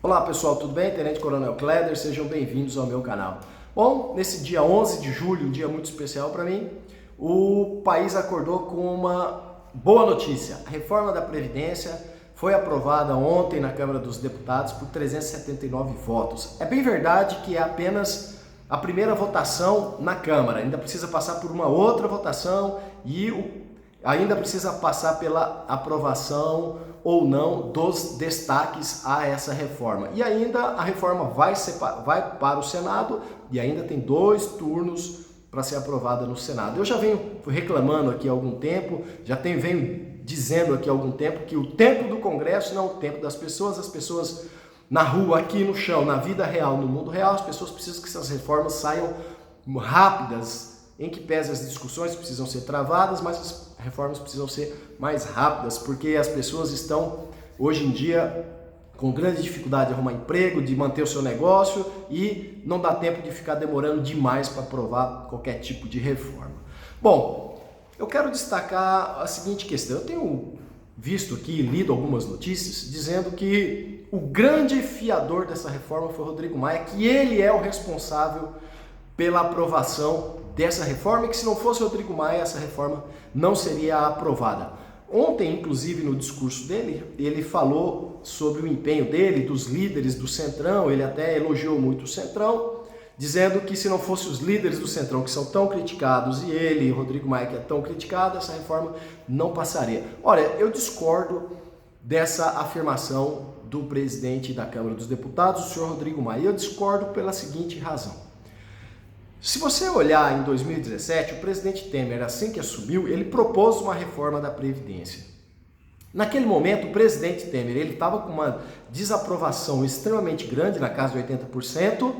Olá pessoal, tudo bem? Tenente Coronel Kleder, sejam bem-vindos ao meu canal. Bom, nesse dia 11 de julho, um dia muito especial para mim, o país acordou com uma boa notícia. A reforma da Previdência foi aprovada ontem na Câmara dos Deputados por 379 votos. É bem verdade que é apenas a primeira votação na Câmara, ainda precisa passar por uma outra votação e ainda precisa passar pela aprovação ou não dos destaques a essa reforma. E ainda a reforma vai para o Senado e ainda tem 2 turnos para ser aprovada no Senado. Eu já venho reclamando aqui há algum tempo, venho dizendo aqui há algum tempo que o tempo do Congresso não é o tempo das pessoas, as pessoas na rua, aqui no chão, na vida real, no mundo real, as pessoas precisam que essas reformas saiam rápidas, em que pese as discussões precisam ser travadas, mas as reformas precisam ser mais rápidas, porque as pessoas estão, hoje em dia, com grande dificuldade de arrumar emprego, de manter o seu negócio e não dá tempo de ficar demorando demais para aprovar qualquer tipo de reforma. Bom, eu quero destacar a seguinte questão. Eu tenho visto aqui, lido algumas notícias, dizendo que o grande fiador dessa reforma foi Rodrigo Maia, que ele é o responsável pela aprovação dessa reforma e que se não fosse Rodrigo Maia, essa reforma não seria aprovada. Ontem, inclusive, no discurso dele, ele falou sobre o empenho dele, dos líderes do Centrão, ele até elogiou muito o Centrão, dizendo que se não fosse os líderes do Centrão, que são tão criticados, e ele, Rodrigo Maia, que é tão criticado, essa reforma não passaria. Olha, eu discordo dessa afirmação do presidente da Câmara dos Deputados, o senhor Rodrigo Maia, e eu discordo pela seguinte razão. Se você olhar em 2017, o presidente Temer, assim que assumiu, ele propôs uma reforma da Previdência. Naquele momento, o presidente Temer estava com uma desaprovação extremamente grande, na casa de 80%,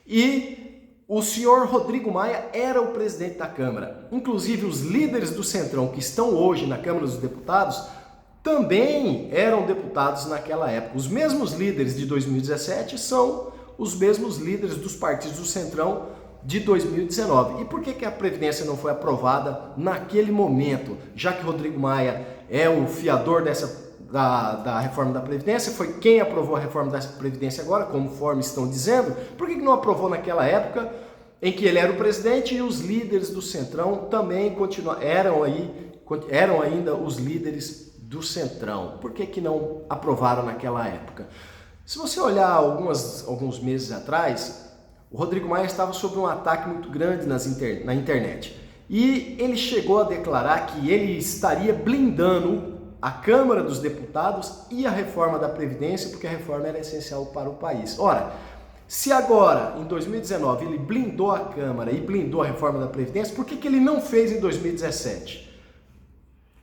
e o senhor Rodrigo Maia era o presidente da Câmara. Inclusive, os líderes do Centrão que estão hoje na Câmara dos Deputados também eram deputados naquela época. Os mesmos líderes de 2017 são os mesmos líderes dos partidos do Centrão de 2019. E por que a Previdência não foi aprovada naquele momento? Já que Rodrigo Maia é o fiador da reforma da Previdência, foi quem aprovou a reforma da Previdência agora, conforme estão dizendo, por que não aprovou naquela época em que ele era o presidente e os líderes do Centrão também eram ainda os líderes do Centrão? Por que não aprovaram naquela época? Se você olhar alguns meses atrás, o Rodrigo Maia estava sob um ataque muito grande na internet. E ele chegou a declarar que ele estaria blindando a Câmara dos Deputados e a reforma da Previdência, porque a reforma era essencial para o país. Ora, se agora, em 2019, ele blindou a Câmara e blindou a reforma da Previdência, por que ele não fez em 2017?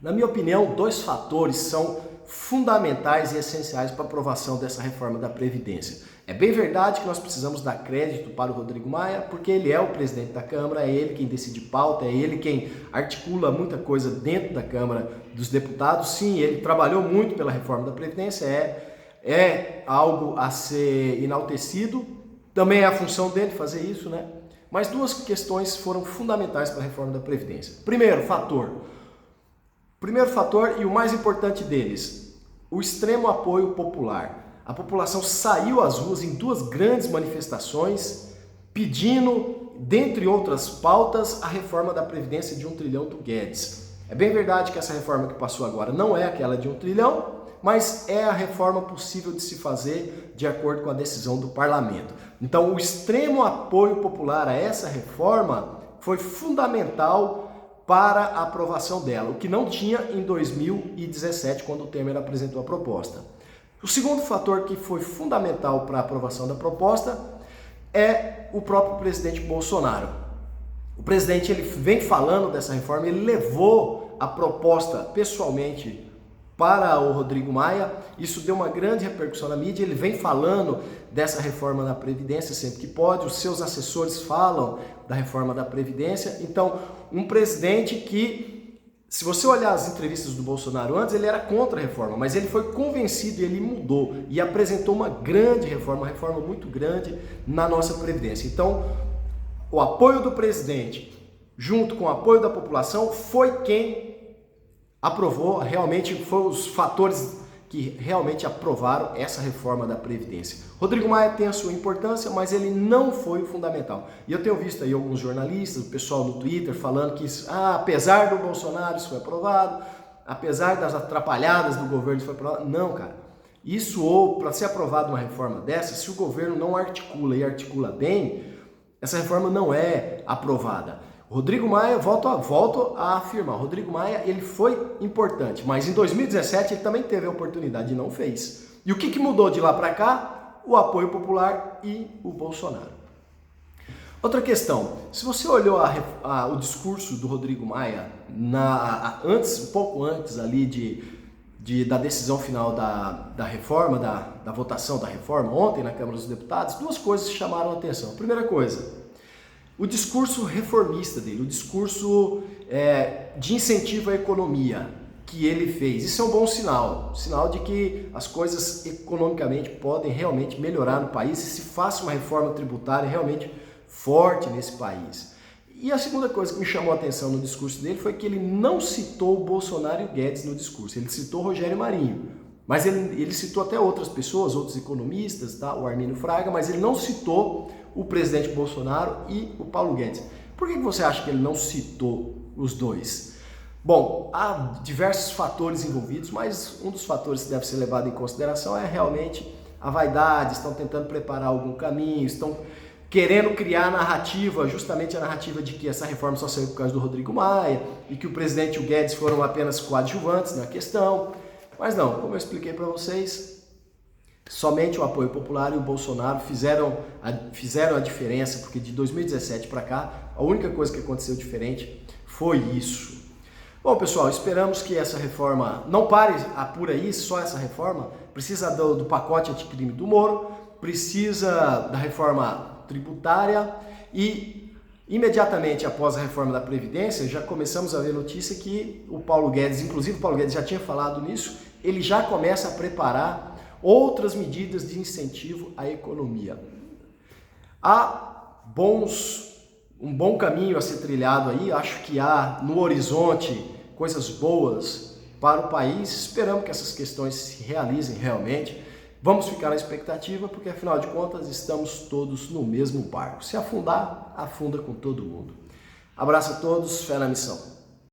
Na minha opinião, 2 fatores são fundamentais e essenciais para a aprovação dessa reforma da Previdência. É bem verdade que nós precisamos dar crédito para o Rodrigo Maia, porque ele é o presidente da Câmara, é ele quem decide pauta, é ele quem articula muita coisa dentro da Câmara dos Deputados. Sim, ele trabalhou muito pela reforma da Previdência, é algo a ser enaltecido, também é a função dele fazer isso, né? Mas 2 questões foram fundamentais para a reforma da Previdência. Primeiro fator e o mais importante deles, o extremo apoio popular. A população saiu às ruas em 2 grandes manifestações pedindo, dentre outras pautas, a reforma da Previdência de 1 trilhão do Guedes. É bem verdade que essa reforma que passou agora não é aquela de 1 trilhão, mas é a reforma possível de se fazer de acordo com a decisão do parlamento. Então, o extremo apoio popular a essa reforma foi fundamental para a aprovação dela, o que não tinha em 2017, quando o Temer apresentou a proposta. O segundo fator que foi fundamental para a aprovação da proposta é o próprio presidente Bolsonaro. O presidente ele vem falando dessa reforma, ele levou a proposta pessoalmente para o Rodrigo Maia, isso deu uma grande repercussão na mídia, ele vem falando dessa reforma da Previdência sempre que pode, os seus assessores falam da reforma da Previdência. Então, um presidente que, se você olhar as entrevistas do Bolsonaro antes, ele era contra a reforma, mas ele foi convencido e ele mudou e apresentou uma grande reforma, uma reforma muito grande na nossa Previdência. Então, o apoio do presidente, junto com o apoio da população, foi quem aprovou, realmente foi os fatores que realmente aprovaram essa reforma da Previdência. Rodrigo Maia tem a sua importância, mas ele não foi o fundamental. E eu tenho visto aí alguns jornalistas, o pessoal no Twitter falando que apesar do Bolsonaro isso foi aprovado, apesar das atrapalhadas do governo isso foi aprovado. Não, cara. Isso, ou para ser aprovada uma reforma dessa, se o governo não articula e articula bem, essa reforma não é aprovada. Rodrigo Maia, volto a afirmar, Rodrigo Maia ele foi importante, mas em 2017 ele também teve a oportunidade e não fez. E o que mudou de lá para cá? O apoio popular e o Bolsonaro. Outra questão, se você olhou o discurso do Rodrigo Maia um pouco antes ali da decisão final da reforma, da votação da reforma ontem na Câmara dos Deputados, duas coisas chamaram a atenção. A primeira coisa, o discurso reformista dele, o discurso de incentivo à economia que ele fez. Isso é um bom sinal de que as coisas economicamente podem realmente melhorar no país e se faça uma reforma tributária realmente forte nesse país. E a segunda coisa que me chamou a atenção no discurso dele foi que ele não citou o Bolsonaro e o Guedes no discurso, ele citou o Rogério Marinho. Mas ele citou até outras pessoas, outros economistas, tá? O Armínio Fraga, mas ele não citou o presidente Bolsonaro e o Paulo Guedes. Por que você acha que ele não citou os dois? Bom, há diversos fatores envolvidos, mas um dos fatores que deve ser levado em consideração é realmente a vaidade, estão tentando preparar algum caminho, estão querendo criar a narrativa, justamente a narrativa de que essa reforma só saiu por causa do Rodrigo Maia e que o presidente e o Guedes foram apenas coadjuvantes na questão. Mas não, como eu expliquei para vocês, somente o apoio popular e o Bolsonaro fizeram a diferença, porque de 2017 para cá, a única coisa que aconteceu diferente foi isso. Bom, pessoal, esperamos que essa reforma não pare por aí, só essa reforma. Precisa do pacote anticrime do Moro, precisa da reforma tributária e imediatamente após a reforma da Previdência, já começamos a ver notícia que o Paulo Guedes, inclusive o Paulo Guedes já tinha falado nisso, ele já começa a preparar outras medidas de incentivo à economia. Há um bom caminho a ser trilhado aí, acho que há no horizonte coisas boas para o país, esperamos que essas questões se realizem realmente. Vamos ficar na expectativa, porque afinal de contas estamos todos no mesmo barco. Se afundar, afunda com todo mundo. Abraço a todos, fé na missão.